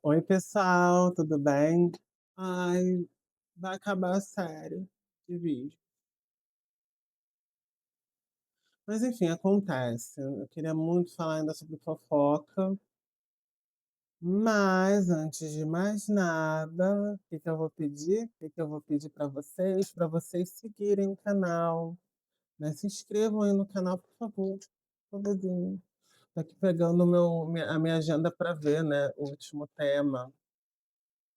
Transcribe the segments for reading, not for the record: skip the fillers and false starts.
Oi, pessoal, tudo bem? Ai, vai acabar a série de vídeo. Mas enfim, acontece. Eu queria muito falar ainda sobre fofoca, mas antes de mais nada, o que que eu vou pedir? O que que eu vou pedir para vocês seguirem o canal, né? Se inscrevam aí no canal, por favor, favorzinho. Tô aqui pegando a minha agenda para ver, né, o último tema,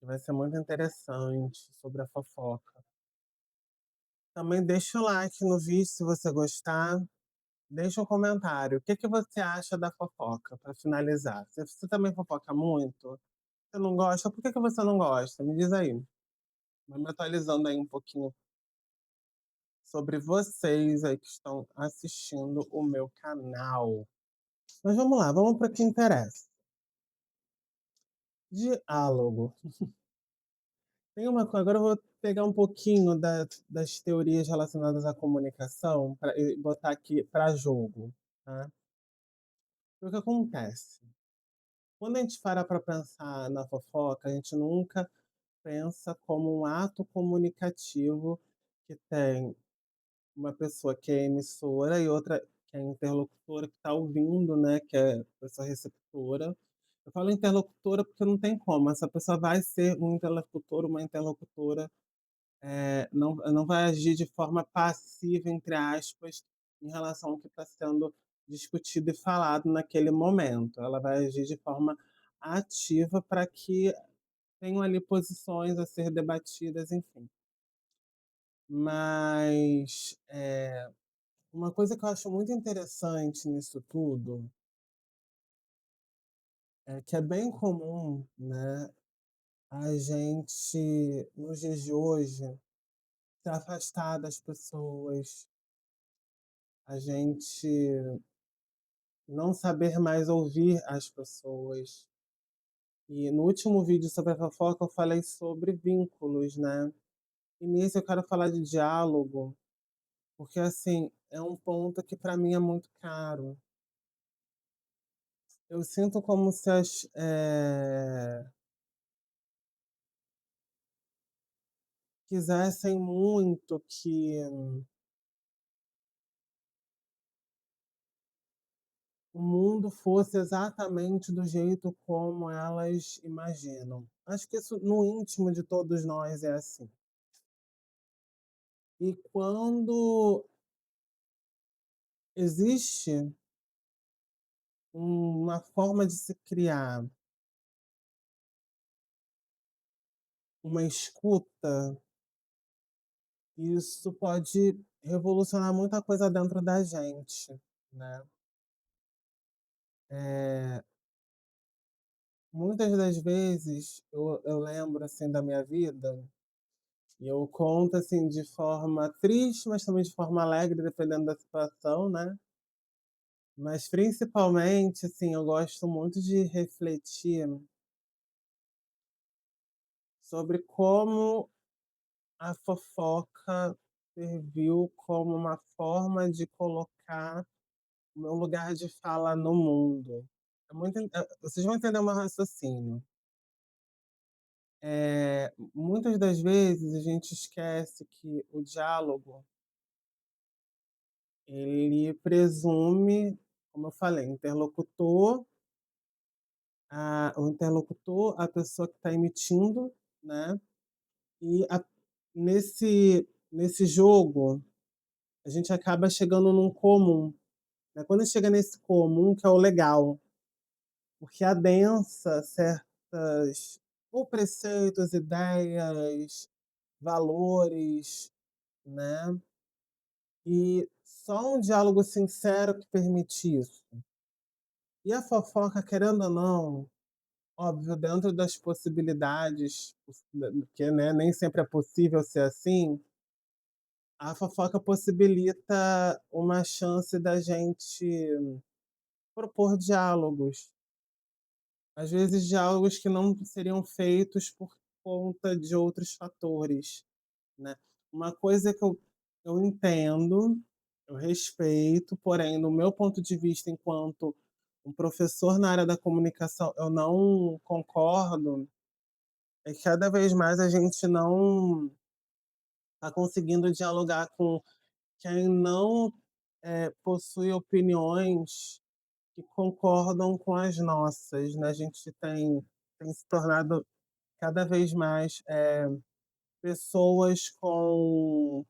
que vai ser muito interessante sobre a fofoca. Também deixa o like no vídeo se você gostar. Deixa um comentário. O que que você acha da fofoca, para finalizar? Você também fofoca muito? Você não gosta? Por que que você não gosta? Me diz aí. Vai me atualizando aí um pouquinho sobre vocês aí que estão assistindo o meu canal. Mas vamos lá, vamos para o que interessa. Diálogo. Tem uma coisa, agora eu vou pegar um pouquinho das teorias relacionadas à comunicação e botar aqui para jogo, tá? O que acontece? Quando a gente para pensar na fofoca, a gente nunca pensa como um ato comunicativo que tem uma pessoa que é emissora e outra que é interlocutora, que está ouvindo, né, que é a pessoa receptora. Eu falo interlocutora porque não tem como, essa pessoa vai ser um interlocutor, uma interlocutora, não vai agir de forma passiva, entre aspas, em relação ao que está sendo discutido e falado naquele momento. Ela vai agir de forma ativa para que tenham ali posições a ser debatidas, enfim. Mas uma coisa que eu acho muito interessante nisso tudo é que é bem comum, né, a gente, nos dias de hoje, se afastar das pessoas, a gente não saber mais ouvir as pessoas. E no último vídeo sobre a fofoca eu falei sobre vínculos, né? E nesse eu quero falar de diálogo, porque assim, é um ponto que para mim é muito caro. Eu sinto como se quisessem muito que o mundo fosse exatamente do jeito como elas imaginam. Acho que isso no íntimo de todos nós é assim. E quando existe uma forma de se criar uma escuta, isso pode revolucionar muita coisa dentro da gente, né. Eh, Muitas das vezes eu lembro, assim, da minha vida, e eu conto, assim, de forma triste, mas também de forma alegre, dependendo da situação, né. Mas principalmente, assim, eu gosto muito de refletir sobre como a fofoca serviu como uma forma de colocar o meu lugar de fala no mundo. Vocês vão entender o meu raciocínio. Muitas das vezes a gente esquece que o diálogo, ele presume, como eu falei, o interlocutor, a pessoa que está emitindo, né, e nesse jogo, a gente acaba chegando num comum, né. Quando chega nesse comum que é o legal, porque adensa certas ou preceitos, ideias, valores, né, e só um diálogo sincero que permite isso. E a fofoca, querendo ou não, óbvio, dentro das possibilidades, porque, né, nem sempre é possível ser assim, a fofoca possibilita uma chance da gente propor diálogos. Às vezes diálogos que não seriam feitos por conta de outros fatores, né. Uma coisa que eu entendo, eu respeito, porém, no meu ponto de vista enquanto um professor na área da comunicação, eu não concordo, é que cada vez mais a gente não está conseguindo dialogar com quem não, possui opiniões que concordam com as nossas, né. A gente tem se tornado cada vez mais, pessoas com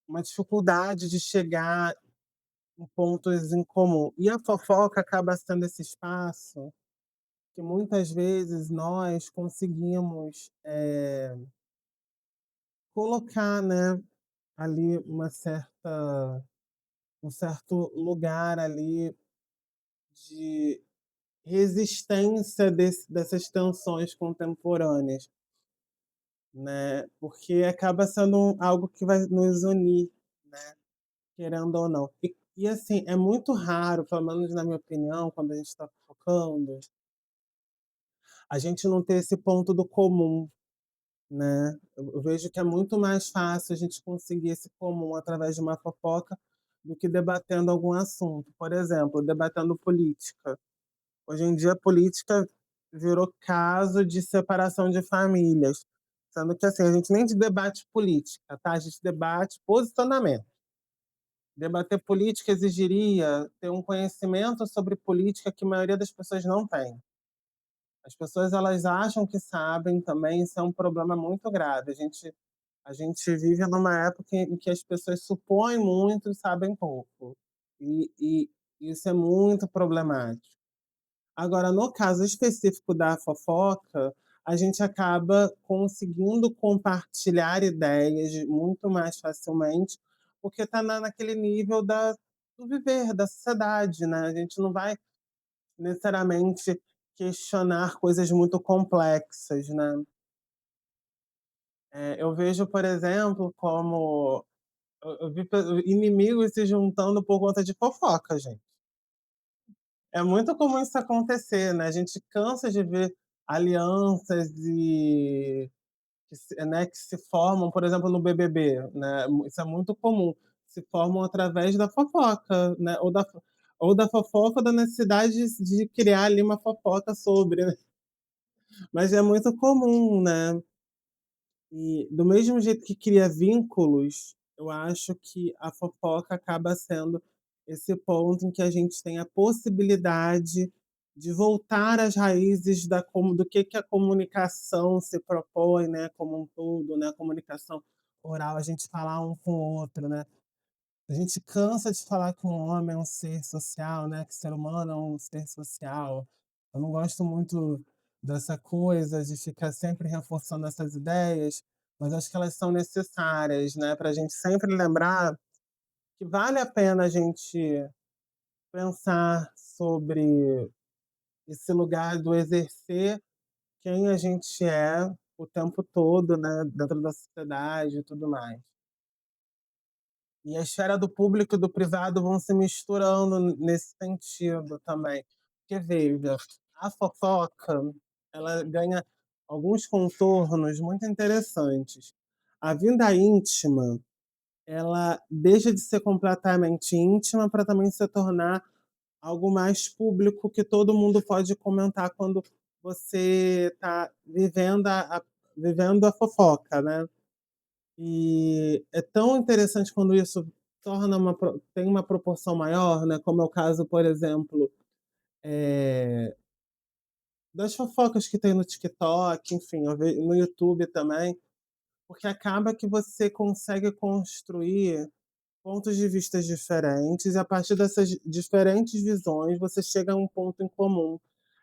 uma dificuldade de chegar em pontos em comum. E a fofoca acaba sendo esse espaço que muitas vezes nós conseguimos, colocar, né, ali um certo lugar ali de resistência dessas tensões contemporâneas, né, porque acaba sendo algo que vai nos unir, né, querendo ou não. E assim, é muito raro, pelo menos na minha opinião, quando a gente está focando, a gente não ter esse ponto do comum, né. Eu vejo que é muito mais fácil a gente conseguir esse comum através de uma fofoca, do que debatendo algum assunto. Por exemplo, debatendo política. Hoje em dia a política virou caso de separação de famílias, sendo que, assim, a gente nem debate política, tá, a gente debate posicionamento. Debater política exigiria ter um conhecimento sobre política que a maioria das pessoas não tem. As pessoas, elas acham que sabem também, isso é um problema muito grave. A gente vive numa época em que as pessoas supõem muito e sabem pouco. E isso é muito problemático. Agora, no caso específico da fofoca, a gente acaba conseguindo compartilhar ideias muito mais facilmente, porque está naquele nível do viver, da sociedade, né? A gente não vai necessariamente questionar coisas muito complexas, né? Eu vejo, por exemplo, como eu vi inimigos se juntando por conta de fofoca, gente. É muito comum isso acontecer, né, a gente cansa de ver alianças que se formam, por exemplo, no BBB, né, isso é muito comum, se formam através da fofoca, né, ou da fofoca ou da necessidade de criar ali uma fofoca sobre, né. Mas é muito comum, né. E do mesmo jeito que cria vínculos, eu acho que a fofoca acaba sendo esse ponto em que a gente tem a possibilidade de voltar às raízes do que a comunicação se propõe, né, como um todo, né, a comunicação oral, a gente falar um com o outro, né. A gente cansa de falar que um homem é um ser social, né, que o ser humano é um ser social. Eu não gosto muito dessa coisa de ficar sempre reforçando essas ideias, mas acho que elas são necessárias, né, para a gente sempre lembrar que vale a pena a gente pensar sobre esse lugar do exercer quem a gente é o tempo todo, né, dentro da sociedade e tudo mais. E a esfera do público e do privado vão se misturando nesse sentido também. Porque veja, a fofoca, ela ganha alguns contornos muito interessantes. A vida íntima, ela deixa de ser completamente íntima para também se tornar algo mais público que todo mundo pode comentar quando você está vivendo a fofoca, né. E é tão interessante quando isso tem uma proporção maior, né, como é o caso, por exemplo, eh, das fofocas que tem no TikTok, enfim, eu ve no YouTube também, porque acaba que você consegue construir pontos de vistas diferentes e a partir dessas diferentes visões você chega a um ponto em comum.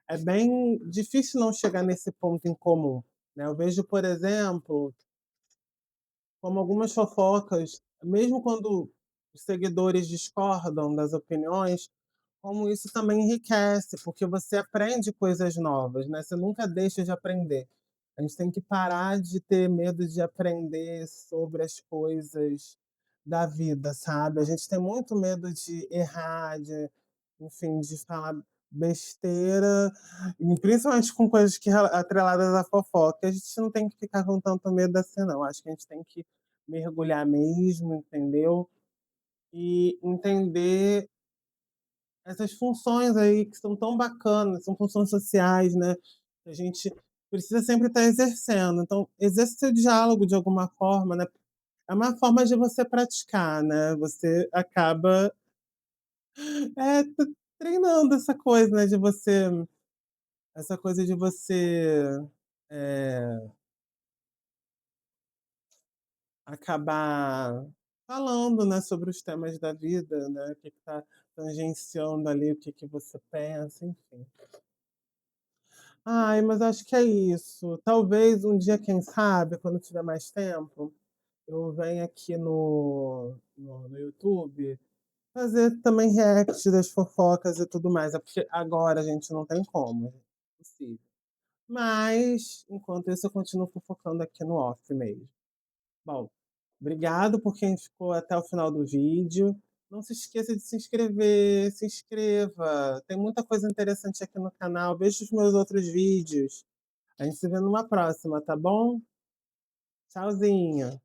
É bem difícil não chegar nesse ponto em comum, né. Eu vejo, por exemplo, como algumas fofocas, mesmo quando os seguidores discordam das opiniões, como isso também enriquece, porque você aprende coisas novas, né, você nunca deixa de aprender. A gente tem que parar de ter medo de aprender sobre as coisas da vida, sabe. A gente tem muito medo de errar, enfim, de falar besteira, e principalmente com coisas que atreladas à fofoca. A gente não tem que ficar com tanto medo assim não, acho que a gente tem que mergulhar mesmo, entendeu. E entender essas funções aí que são tão bacanas, são funções sociais, né, que a gente precisa sempre estar exercendo. Então, exerça seu diálogo de alguma forma, né, é uma forma de você praticar, né, você acaba, treinando essa coisa de você, eh, acabar falando, né, sobre os temas da vida, né, o que está tangenciando ali, o que que você pensa, enfim. Ai, mas acho que é isso. Talvez um dia, quem sabe, quando tiver mais tempo, eu venha aqui no YouTube fazer também react das fofocas e tudo mais. É porque agora a gente não tem como, é impossível. Mas, enquanto isso, eu continuo fofocando aqui no off mesmo. Bom, obrigado por quem ficou até o final do vídeo. Não se esqueça de se inscrever, se inscreva. Tem muita coisa interessante aqui no canal. Veja os meus outros vídeos. A gente se vê numa próxima, tá bom? Tchauzinho.